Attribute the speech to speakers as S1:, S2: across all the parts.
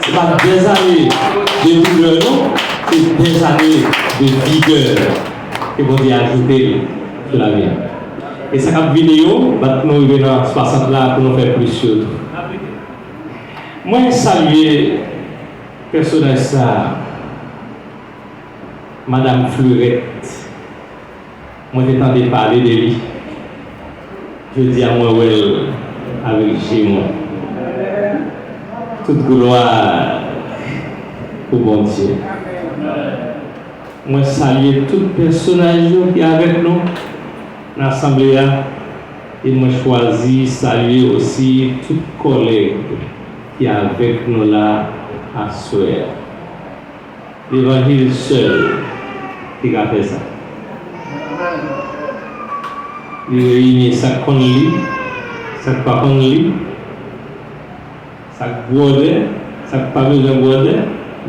S1: Ce n'est pas des années de douleur, non, c'est des années de vigueur que vous avez ajouté sur la vie. Et cette vidéo, nous arrivons dans 60 là pour nous faire plus sûr. Moi, saluer le personnage ça, Madame Fleurette. Moi, j'ai tenté de parler de lui. Je dis à moi, ouais, avec chez moi. Toute gloire au bon Dieu. Moi, saluer tout personnage qui est avec nous dans l'Assemblée. Et moi, choisi saluer aussi tout collègue qui est avec nous là à soir. L'évangile seul qui a fait ça. Il réunit ça qu'on lit, ça pas qu'on lit, ça border, ça pas besoin de border,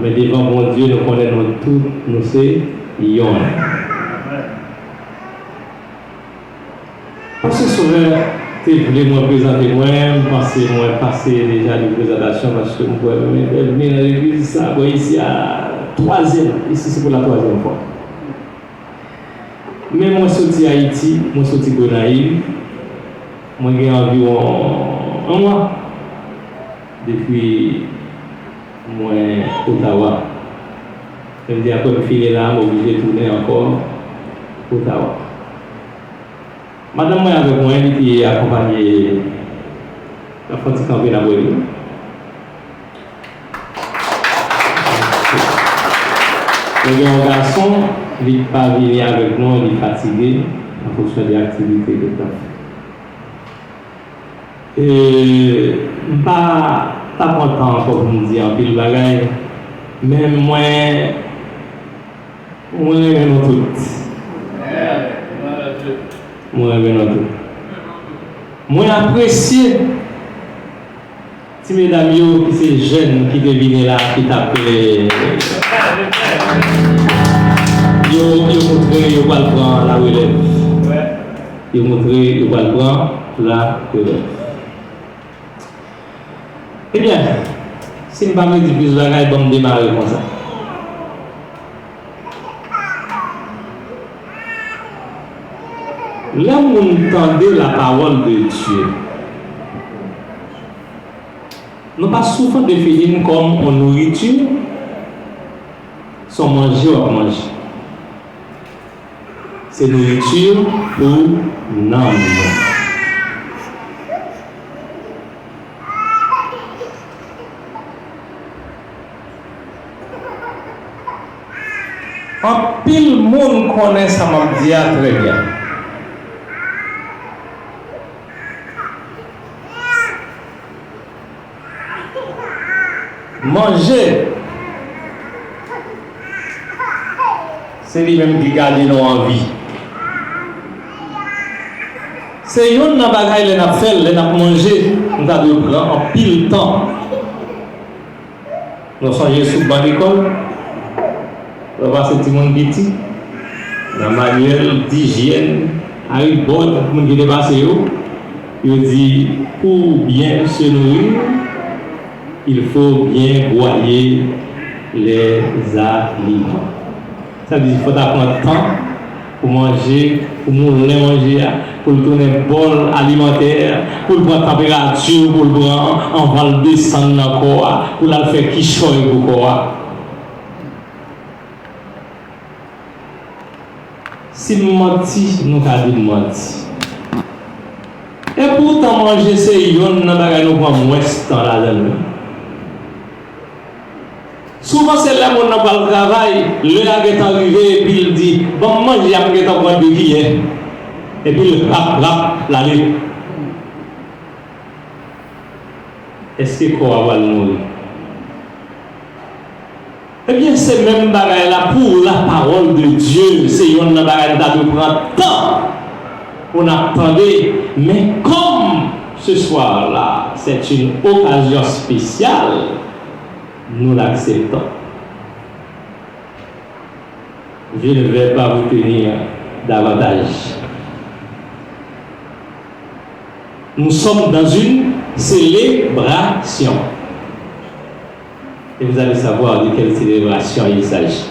S1: mais devant mon Dieu, nous connaissons tout, nous c'est yon. Parce que souvent, tu voulais me présenter moi, passer déjà des présentations parce que moi, je venir dans l'église, ça, ici à troisième, ici c'est pour la troisième fois. Mais moi, je suis à Haïti, moi, je suis à Gonaïve, moi, j'ai environ un mois depuis moi, Ottawa. Je me dis, après, je finis là, je suis obligé de tourner encore Ottawa. Madame, moi, avec moi, elle était accompagnée la Fantine Campé la Bolivie. Il y a un garçon, il n'est pas venu avec nous, il est fatigué en fonction des activités que tu as fait. Et je ne suis pas content encore pour me dire en pile bagaille, mais moi, je tout. Moi, apprécié si mesdames qui sont jeunes qui deviennent là, qui t'appellent. Ils montrent qu'ils vont prendre la relève. Ils montrent qu'ils vont prendre la relève. Eh bien, si je ne vais pas me dire plus de choses, je vais démarrer comme ça. Là où on entendait la parole de Dieu, nous pas souvent définir comme en nourriture, sans manger ou à manger. C'est nourriture pour l'âme. En pile monde connaît ça m'a dit très bien. Manger, c'est lui-même qui garde nos envies. C'est une bagaille qui a fait, qui a mangé, nous avons pris en pile temps. Nous sommes sous le banc d'école, nous avons ce petit monde petit, la manuel d'hygiène, à une bonne, pour nous qui dépasse, il dit pour bien se nourrir, il faut bien broyer les aliments. Ça veut dire qu'il faut apprendre le temps pour manger, pour manger, pour tourner un bol alimentaire, pour prendre la température, pour le prendre, on va le descendre dans le corps, pour le faire qui choisit pour le corps. Si nous mentons, nous avons dit mentir. Et pourtant, manger, c'est une chose nous prend moins de temps là-dedans. Souvent, c'est là où on n'a pas le travail, le gars est arrivé et puis il dit bon, moi j'ai appris à prendre de qui est. Et puis il rap, l'aller. Est-ce que quoi va le mourir? Eh bien, c'est même bagaille là pour la parole de Dieu. C'est une bagaille qui doit prendre temps. On attendait, mais comme ce soir-là, c'est une occasion spéciale. Nous l'acceptons. Je ne vais pas vous tenir davantage. Nous sommes dans une célébration. Et vous allez savoir de quelle célébration il s'agit.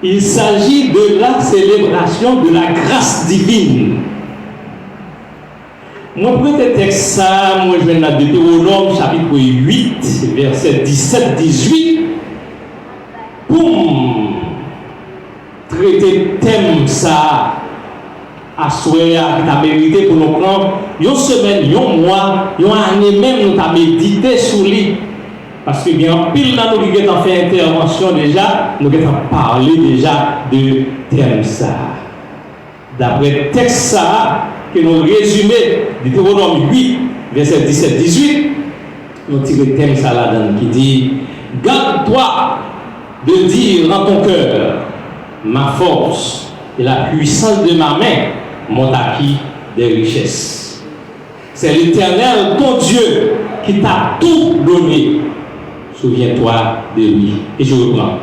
S1: Il s'agit de la célébration de la grâce divine. Moi, peut-être texte ça, moi je vais dans Deutéronome chapitre 8, verset 17-18, pour traiter thème ça à souhait, qui t'a mérité pour nous prendre une semaine, un mois, une année même, nous t'a médité sur lui. Parce que bien pile dans nous qui avons fait intervention déjà, nous avons parlé déjà de thème ça. D'après texte ça, que nous résumé Deutéronome 8, verset 17-18, nous tirons le thème ça là-dedans qui dit: garde-toi de dire en ton cœur, ma force et la puissance de ma main m'ont acquis des richesses. C'est l'Éternel, ton Dieu, qui t'a tout donné. Souviens-toi de lui. Et je reprends.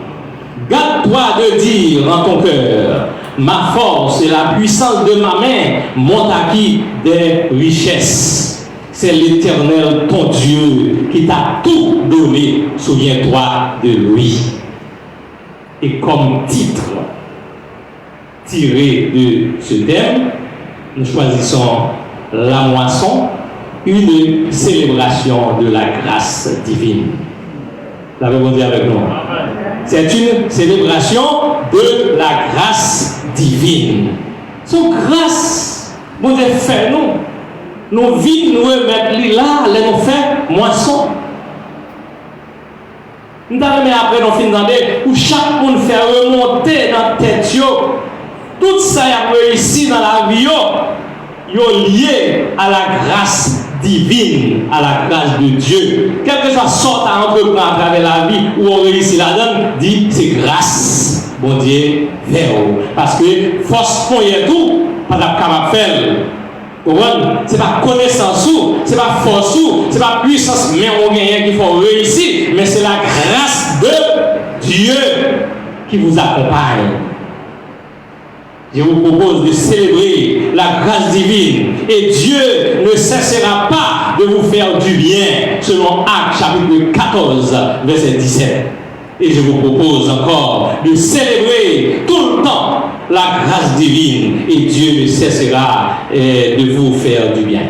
S1: Garde-toi de dire en ton cœur, ma force et la puissance de ma main m'ont acquis des richesses. C'est l'Éternel, ton Dieu, qui t'a tout donné. Souviens-toi de lui. Et comme titre tiré de ce thème, nous choisissons la moisson, une célébration de la grâce divine. L'avez-vous dit avec nous? C'est une célébration de la grâce divine. Son grâce, vous avez fait nous. Nous vivons, nous remettre là, nous faire moisson. Nous avons après nous finissons où chaque monde fait remonter dans la tête. Tout ça a réussi dans la vie. Yo lié à la grâce divine, à la grâce de Dieu. Quel que soit sorte à entreprendre à travers la vie où on réussit là-dedans, dit c'est grâce, bon Dieu, vers vous. Parce que force pour y tout, pas capable de faire. Ce n'est pas connaissance ou, ce n'est pas force ou, ce n'est pas puissance, mais on gagne qu'il faut réussir, mais c'est la grâce de Dieu qui vous accompagne. Je vous propose de célébrer la grâce divine et Dieu ne cessera pas de vous faire du bien selon Actes chapitre 14 verset 17. Et je vous propose encore de célébrer tout le temps la grâce divine et Dieu ne cessera de vous faire du bien.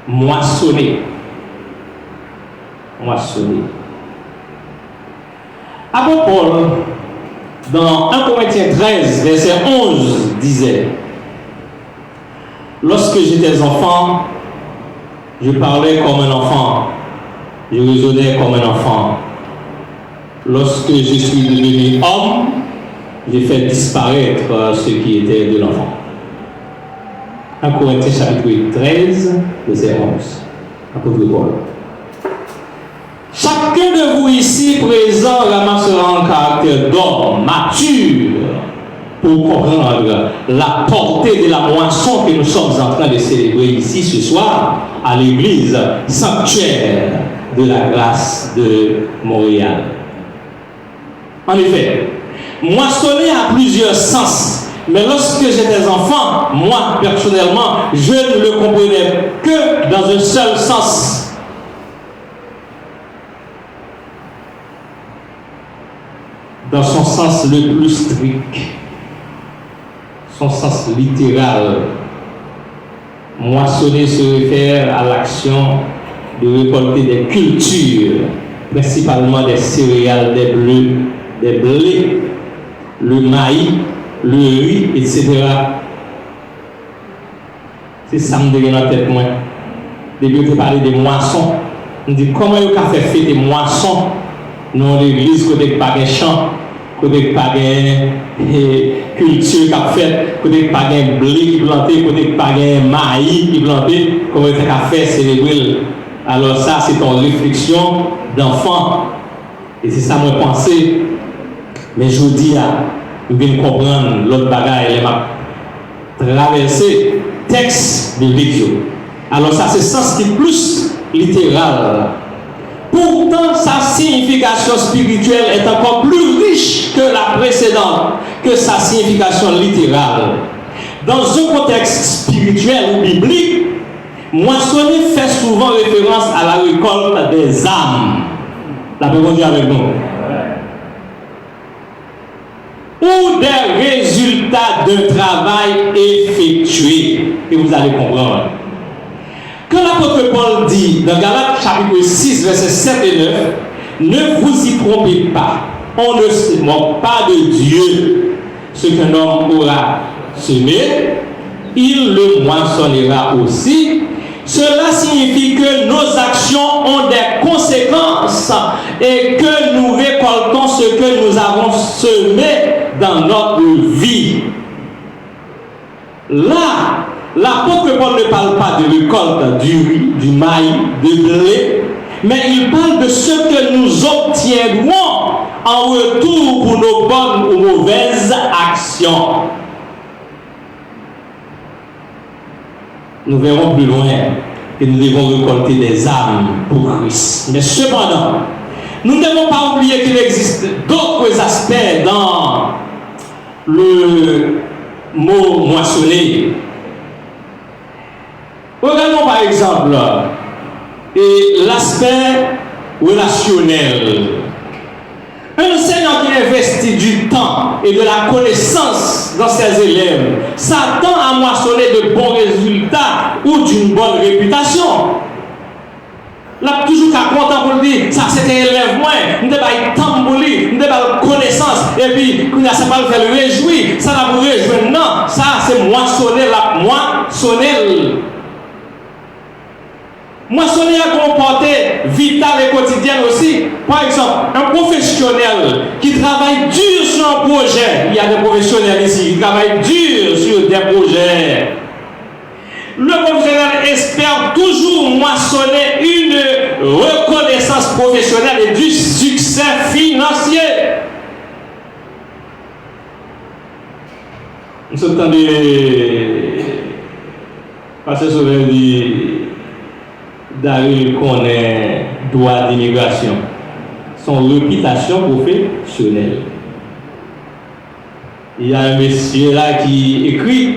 S1: Moissonner. Moissonner. Avant Paul, dans 1 Corinthiens 13, verset 11, disait: lorsque j'étais enfant, je parlais comme un enfant, je raisonnais comme un enfant. Lorsque je suis devenu homme, j'ai fait disparaître ce qui était de l'enfant. 1 Corinthiens chapitre 13, verset 11. Apôtre Paul. Chacun de vous ici présent ramassera un caractère d'homme mature pour comprendre la portée de la moisson que nous sommes en train de célébrer ici ce soir à l'église sanctuaire de la grâce de Montréal. En effet, moissonner a plusieurs sens, mais lorsque j'étais enfant, moi personnellement, je ne le comprenais que dans un seul sens. Dans son sens le plus strict, son sens littéral. Moissonner se réfère à l'action de récolter des cultures, principalement des céréales, des blés, le maïs, le riz, etc. C'est ça que je me dans la tête, moi. Depuis que je parlais des moissons, on dit comment il a fait fêter des moissons dans l'église, côté pas de champ, côté pas de culture qui a fait, côté pas de blé qui planté, côté pas de maïs qui planté, comment il a fait célébrer. Alors ça, c'est une réflexion d'enfant. Et c'est ça moi pensée. Mais je vous dis, je viens comprendre l'autre bagaille, elle m'a traversé texte de vidéo. Alors ça, c'est le sens qui est plus littéral. Pourtant, sa signification spirituelle est encore plus riche que la précédente, que sa signification littérale. Dans un contexte spirituel ou biblique, moissonner fait souvent référence à la récolte des âmes. La paix de Dieu avec nous. Ou des résultats d'un travail effectué. Et vous allez comprendre. Quand l'apôtre Paul dit dans Galates chapitre 6, versets 7 et 9, ne vous y trompez pas, on ne se moque pas de Dieu. Ce qu'un homme aura semé, il le moissonnera aussi. Cela signifie que nos actions ont des conséquences et que nous récoltons ce que nous avons semé dans notre vie. Là, l'apôtre Paul ne parle pas de récolte du riz, du maïs, de blé, mais il parle de ce que nous obtiendrons en retour pour nos bonnes ou mauvaises actions. Nous verrons plus loin que nous devons récolter des âmes pour Christ. Mais cependant, nous ne devons pas oublier qu'il existe d'autres aspects dans le mot moissonner. Regardons par exemple l'aspect relationnel. Un enseignant qui investit du temps et de la connaissance dans ses élèves s'attend à moissonner de bons résultats ou d'une bonne réputation. Là, toujours qu'à content pour dire, ça c'est un élève moins, nous devons être temps pour lui, nous devons avoir connaissance, et puis, nous ne pas le faire réjouir, ça n'a pas réjouir, non, ça c'est moissonner, la moissonner. Moissonner a comporté vital et quotidien aussi. Par exemple, un professionnel qui travaille dur sur un projet, il y a des professionnels ici qui travaillent dur sur des projets. Le professionnel espère toujours moissonner une reconnaissance professionnelle et du succès financier. Nous sommes en train de passer sur le dit Daryl connaît droit d'immigration, son réputation professionnelle. Il y a un monsieur là qui écrit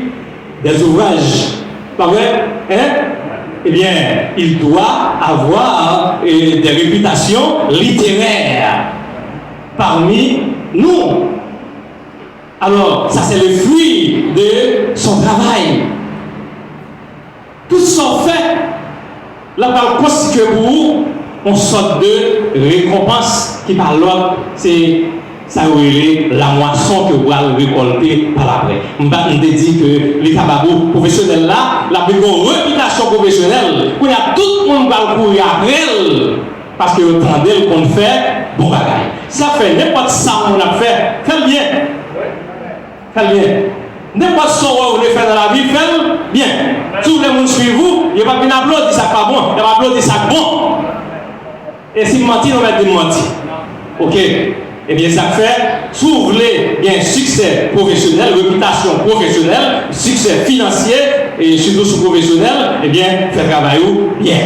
S1: des ouvrages. Pas vrai? Eh bien, il doit avoir des réputations littéraires parmi nous. Alors, ça c'est le fruit de son travail. Tout son fait, la parole constituée pour une sorte de récompense qui par l'autre, c'est ça la moisson que vous allez récolter par après. Je me dis que les tababos professionnels là, la plus grande réputation professionnelle, où il y a tout le monde qui va courir après elle, parce que vous entendez qu'on fait bon bagaille. Ça fait n'importe ça qu'on a fait, faites bien. Faites bien. N'importe ce que vous voulez faire dans la vie, faites bien. Tout le monde suit vous, il n'y a pas bien applaudir ça pas bon, il n'y a pas applaudir ça bon. Et si vous mentez, on va dire mentir. Ok? Eh bien, ça fait, si vous voulez bien succès professionnel, réputation professionnelle, succès financier et surtout sous professionnel, eh bien, faites travail bien.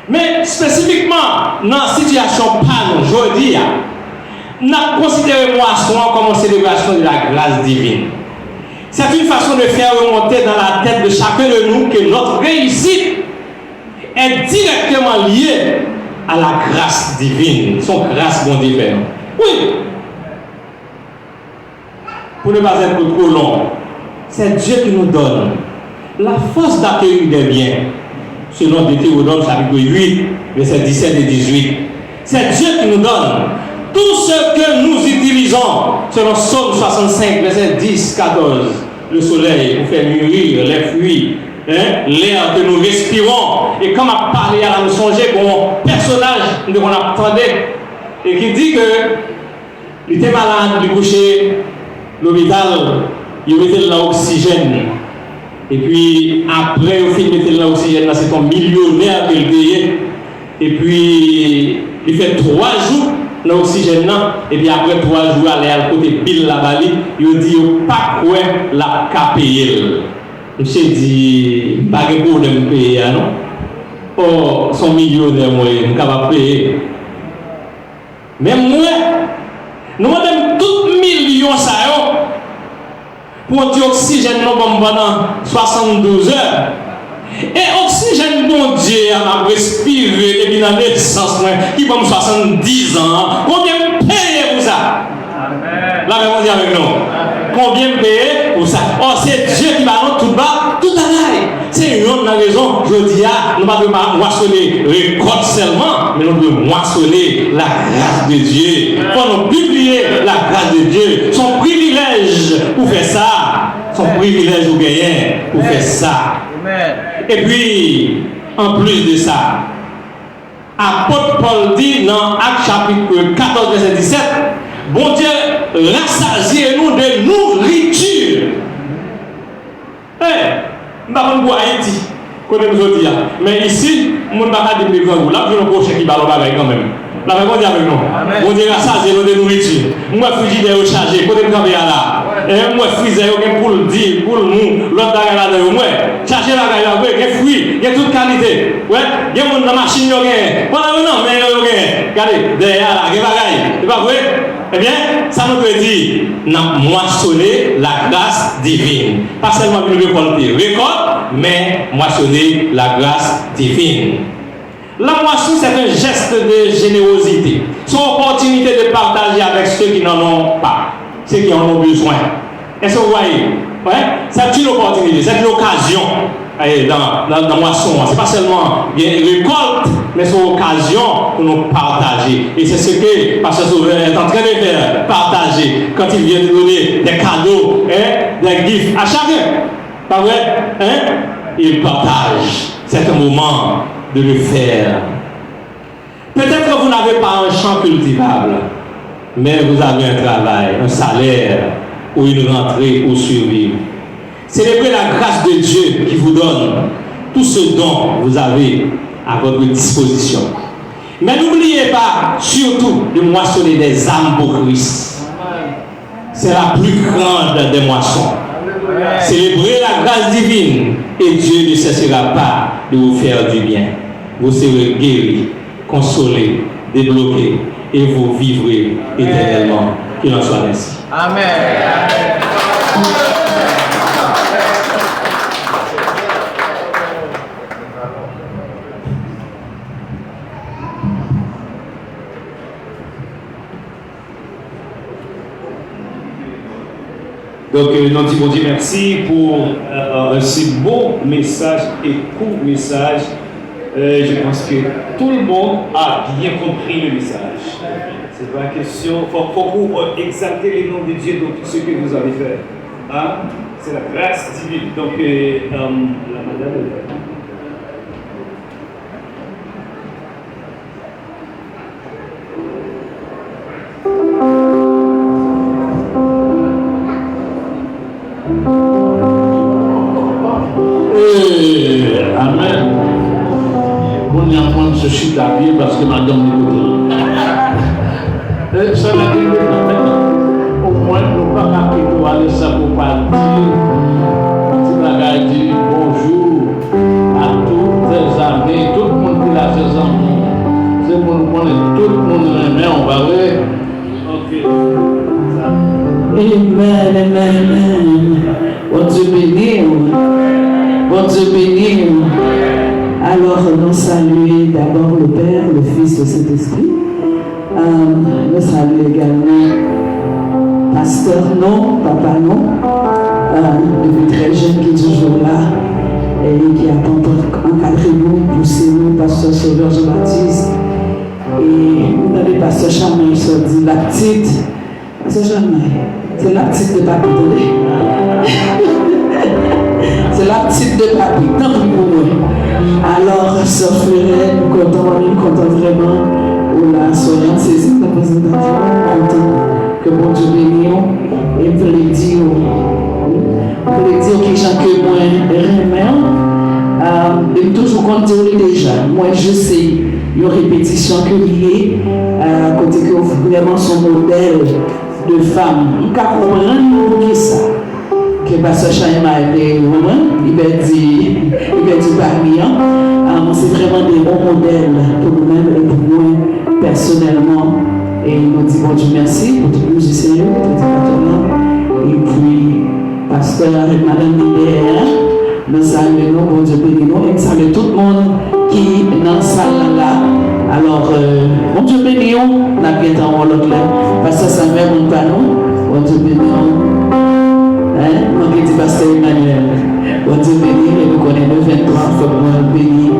S1: Mais spécifiquement, dans la situation panne aujourd'hui, nous considérons moisson comme une célébration de la grâce divine. C'est une façon de faire remonter dans la tête de chacun de nous que notre réussite est directement liée à la grâce divine, son grâce bon divine. Oui. Pour ne pas être trop long, c'est Dieu qui nous donne la force d'accueillir des biens, selon Deutéronome chapitre 8, versets 17 et 18. C'est Dieu qui nous donne tout ce que nous utilisons, selon Psaume 65, versets 10, 14. Le soleil pour faire mûrir les fruits, l'air que nous respirons. Et comme a parlé à nous songer qu'on personnage qu'on attendait et qui dit que il était malade, il couchait l'hôpital, il mettait de l'oxygène. Et puis après, au film, il mettait de l'oxygène, c'est un millionnaire qu'il payait. Et puis il fait 3 jours l'oxygène, et puis après 3 jours, aller à côté pile la vallée, il dit pas quoi la payer. Monsieur dit, pas de problème de payer, non? Oh, son millionnaire, moi, je suis capable de payer. Mais moi, nous avons tout millions ça pour un oxygène pendant 72 heures. Et oxygène bon Dieu m'a respiré depuis la naissance, qui va me 70 ans, combien me paye pour ça? Là, on dit avec nous. Combien me paye pour ça? Oh, c'est Dieu qui va nous tout bas, tout à l'heure. C'est une autre raison. Je dis, nous ne devons pas moissonner récolte seulement, mais nous devons moissonner la grâce de Dieu. Il faut nous publier la grâce de Dieu. Son privilège pour faire ça. Son privilège au gagner pour faire ça. Et puis, en plus de ça, apôtre Paul dit dans Actes chapitre 14, verset 17, bon Dieu, rassasiez-nous de nourriture. Nous avons pour Haïti, comme nous avons dit. Mais ici, nous ne pouvons pas dire que nous avons un prochain qui va quand même. La réponse est avec nous. Bon Dieu, rassasiez-nous de nourriture. Moi, frigidaire chargé, côté de travailler là. Et moi, frigidaire, pour le dire, pour nous, l'autre là dedans moi. Cherchez la gaille, il y a fruits, il y a toute qualité. Ouais, il y a une machine, voilà, non, mais regardez, derrière là, il y a bagaille. C'est pas vrai? Eh bien, ça nous veut dire, nous moissonner la grâce divine. Pas seulement nous récolter, mais moissonner la grâce divine. La moisson, c'est un geste de générosité. C'est une opportunité de partager avec ceux qui n'en ont pas, ceux qui en ont besoin. Est-ce que vous voyez? Ouais? C'est une opportunité, c'est une occasion dans la moisson. Ce n'est pas seulement une récolte, mais c'est une occasion pour nous partager. Et c'est ce que Pasteur Sauveur est en train de faire, partager. Quand il vient de donner des cadeaux, des gifts à chacun. Pas vrai? Il partage. C'est un moment de le faire. Peut-être que vous n'avez pas un champ cultivable, mais vous avez un travail, un salaire ou une rentrée pour survivre. Célébrez la grâce de Dieu qui vous donne tout ce dont vous avez à votre disposition. Mais n'oubliez pas surtout de moissonner des âmes pour Christ. C'est la plus grande des moissons. Célébrez la grâce divine et Dieu ne cessera pas de vous faire du bien. Vous serez guéris, consolés, débloqués et vous vivrez éternellement. Qu'il en soit ainsi. Amen.
S2: Donc, nous disons Dieu merci pour un si beau message et court message. Je pense que tout le monde a bien compris le message. C'est pas question, il faut exalter les noms de Dieu dans tout ce que vous avez fait. Hein? C'est la grâce divine. Donc, la madame.
S3: Amen. On y a moins de ce chute à pied parce que madame n'est pas ça n'a été au moins nous pas marquer pour aller ça pour pas dire dit bonjour à tous tes amis, tout le monde qui a ses amis. C'est pour nous connaître tout le monde remet, on va voir. Ok.
S4: Amen, amen, amen. Bon Dieu béni. Bon Dieu béni. Alors, nous saluons d'abord le Père, le Fils, le Saint-Esprit. Nous saluons également Pasteur non, Papa non, depuis très jeune qui est toujours là et qui a encadré nous, poussé nous, Pasteur Sauveur Jean-Baptiste. Et nous avons Pasteur Chamaille, se dit la petite, Pasteur Chamaille, c'est la petite de Papi, c'est la petite de Papi, tant pis pour moi. Alors, Sœur Fleuret, nous comptons vraiment pour la soyance saisie de la présentation, que bon Dieu bénisse, et pour les dire que gens que moi remets, et toujours compter déjà. Moi, je sais, il y a une répétition que liée, côté que vraiment son modèle de femme. Il faut comprendre ça. Que Pasteur Chaima était il va dire parmi eux. C'est vraiment des bons modèles pour nous-mêmes et pour moi personnellement. Et nous disons bon Dieu merci pour tous les musiciens, pour les éducateurs. Et puis, Pasteur et Madame Libert, Nous saluons, bon Dieu béni nous, et nous saluons tout le monde qui est dans la salle là. Alors, bon Dieu béni nous, on a bien dans l'autre là, parce que ça ne fait pas nous, bon Dieu béni nous. Hein? Moi qui dis pasteur Emmanuel, bon Dieu béni, et nous connaissons le 23, il faut que béni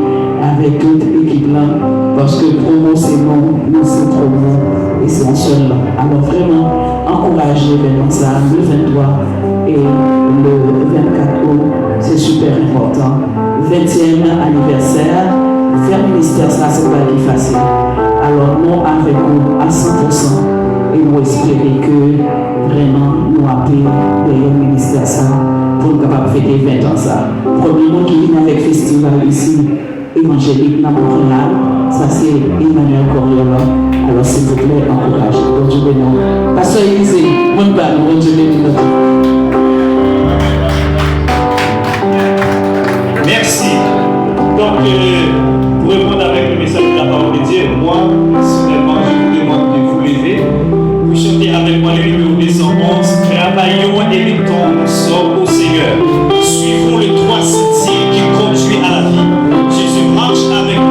S4: avec toute l'équipe là, parce que promo c'est non, nous c'est promo, et c'est un seul là. Alors vraiment, encouragez l'événement ça, le 23 et le 24 août, c'est super important. 20e anniversaire, faire ministère ça, c'est pas si facile. Alors nous avec vous à 100%, et nous espérons que vraiment nous appelons le ministère ça pour nous capables de fêter 20 ans ça. Premier mot qui vient avec festival ici, évangélique dans Montréal, ça c'est Emmanuel Coriola. Alors s'il vous plaît, encouragez. Bon Dieu béni. Pasteur Élisée, mon père, bon Dieu béni.
S2: Merci. Donc, pour répondre avec le message de la parole de Dieu, moi, personnellement, je vous demande de vous lever. Vous chantez avec moi le numéro 211. Travaillons et mettons sort au Seigneur. Suivons les 3 sentiers qui conduisent à la vie. Jésus marche avec nous.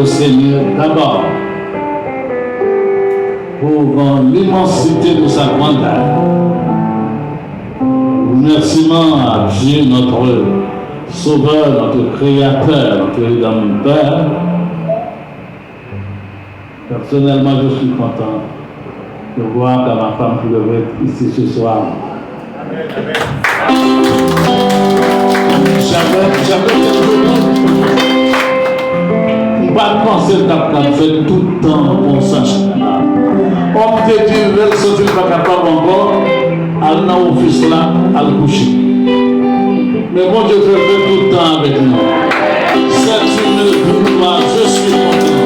S3: le Seigneur d'abord pour l'immensité de sa grandeur. Remerciement à Dieu, notre Sauveur, notre Créateur, notre Rédempteur. Personnellement, je suis content de voir que ma femme pouvait être ici ce soir. On va penser qu'elle fait tout le temps pour ça. On te dit, elle sortir pas capable encore, elle n'a au fils là, elle coucher. Mais bon Dieu fait tout le temps avec nous. C'est une victoire, je suis content.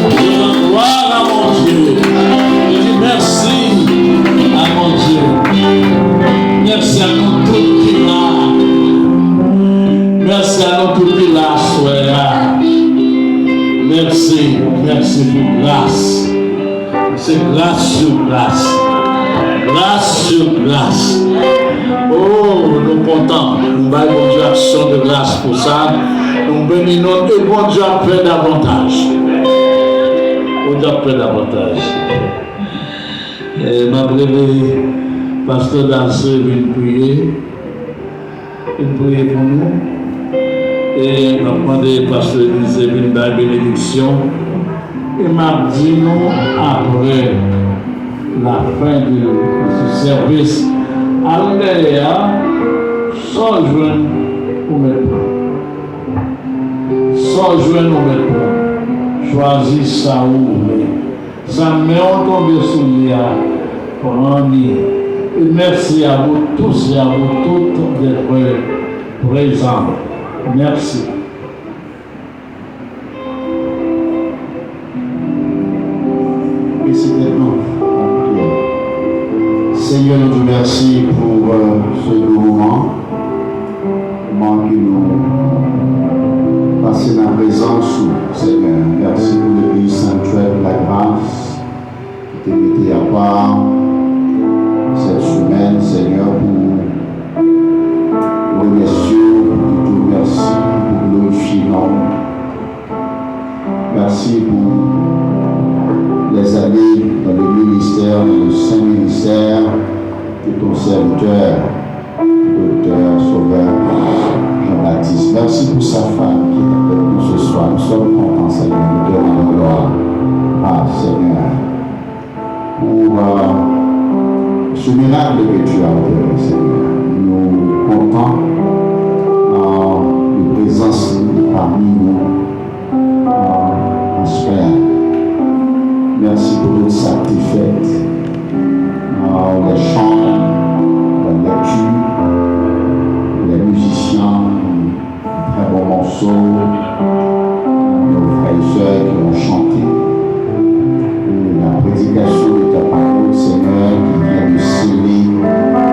S3: Je rends gloire à mon Dieu. Je dis merci à mon Dieu. Merci à nous tous qui là. Merci à nous tous qui là, soeur. Merci, merci pour grâce. C'est grâce sur grâce. Grâce sur grâce. Oh, nous contents. Nous baillons bon Dieu action de grâce pour ça. Nous bénissons et bon Dieu a fait davantage. Bon Dieu a fait davantage. Et ma brève, pasteur Dansé vient prier. Il prie pour nous. Et m'a demandé pasteur Élisée vient dar bénédiction. Et m'a dit nous après la fin de ce service. Alléluia, sans joindre ou mettre. Sans joindre ou mettre. Choisis ça ou ça met on tombe sous l'IA pour en dire. Et merci à vous tous et à vous toutes d'être présents. Merci.
S5: Et c'est maintenant. Seigneur, nous te remercions pour ce moment que nous passons dans la présence, Seigneur. Merci pour l'église sanctuaire de la grâce qui te mettait à part cette semaine, Seigneur, pour remercier, pour te remercier, pour glorifier nom. Merci pour les années dans le ministère, dans le Saint-Ministère de ton serviteur, docteur Sauveur Jean-Baptiste. Merci pour sa femme qui est avec nous ce soir. Nous sommes contents, Seigneur, nous te rendons gloire. Ah, Seigneur, pour ce miracle que tu as opéré, Seigneur. Nous comptons de présence parmi nous en sphère. Merci pour tout ça que tu fais. Les chants, la lecture, les musiciens, très bons morceaux, nos frères et sœurs qui ont chanté, la prédication de ta parole, Seigneur, qui vient de sceller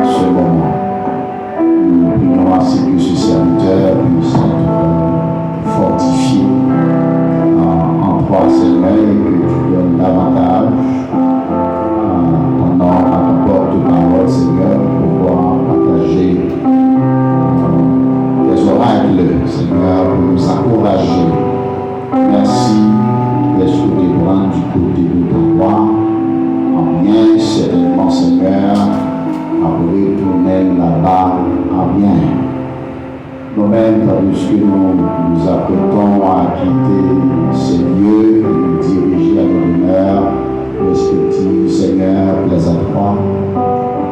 S5: ce moment. Nous prions ainsi que ce serviteur puisse être fortifié en toi, Seigneur, et que tu donnes davantage ton nom à ton porte-parole, Seigneur, pour pouvoir partager les oracles, Seigneur, pour nous encourager. Merci d'être des bras du côté de ton roi, en bien, certainement, Seigneur, après nous-mêmes là-bas, en bien. Nous-mêmes, tandis que nous apprêtons à quitter ces lieux et nous diriger à nos demeures respectives, Seigneur, les à toi,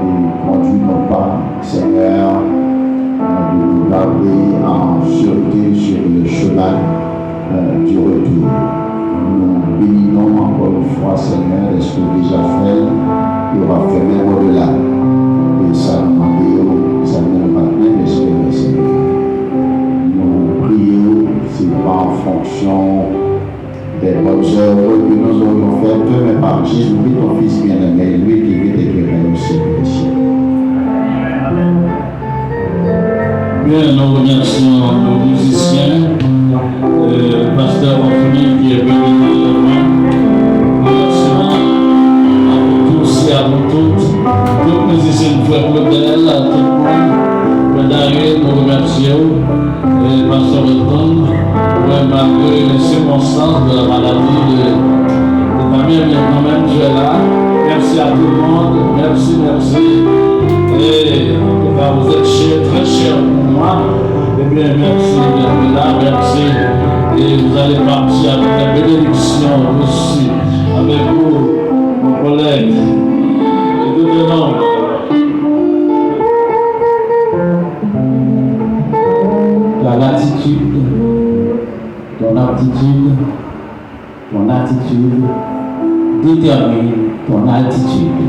S5: et conduis nos pas, Seigneur, de nous garder en sûreté sur le chemin du retour. Nous bénissons encore une fois, Seigneur, de ce que déjà fait, et on va faire même au-delà. Et ça nous demande, ça nous maintenant d'espérer, Seigneur. C'est pas en fonction des bonnes œuvres que nous aurions faites, mais par Jésus-Christ, ton Fils bien-aimé, lui qui vit et qui règne au ciel des cieux.
S3: Bien, nous remercions nos musiciens, le pasteur Anthony qui est venu nous rejoindre. Remercions à vous tous et à vous toutes, tous les musiciens de Frère Claudel, à tout le monde. D'ailleurs, nous remercions le pasteur Elton, malgré les circonstances de la maladie de famille, mais quand même tu es là. Merci à tout le monde, merci. Et en tout cas, vous êtes très chers pour moi. Eh bien, merci d'être là, merci. Et vous allez partir avec la bénédiction aussi, avec vous, vos collègues. Et tout le monde. L'attitude, ton aptitude, ton attitude détermine ton altitude.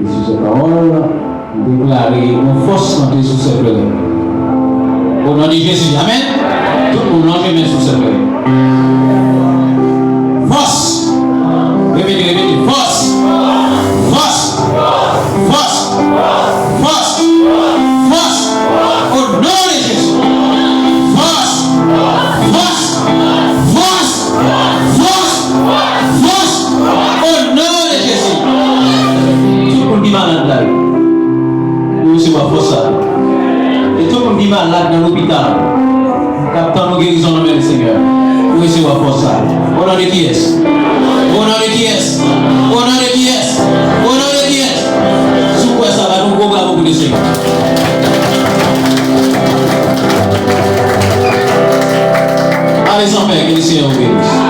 S3: Et sur ces paroles, déclarer une force santé sur ces fleurs. Au nom de Jésus, amen. Tout le monde lâche main sur cette main. Force. Répétez. Force. Force. Force. Force. Force. Au nom de Jésus. Force. Force. Force. Force. Force. Au nom de Jésus. Tout le monde qui est malade là. Vous recevez force ça. Et tout le monde qui est malade dans l'hôpital. Captain nous guérison dans le Seigneur. Vous recevez force ça. Au nom de qui est? Au nom de qui est? Au nom de qui est? Au nom de qui est? Sous quoi ça va nous programmer pour le Seigneur? Allez, en paix, que le Seigneur vous bénisse.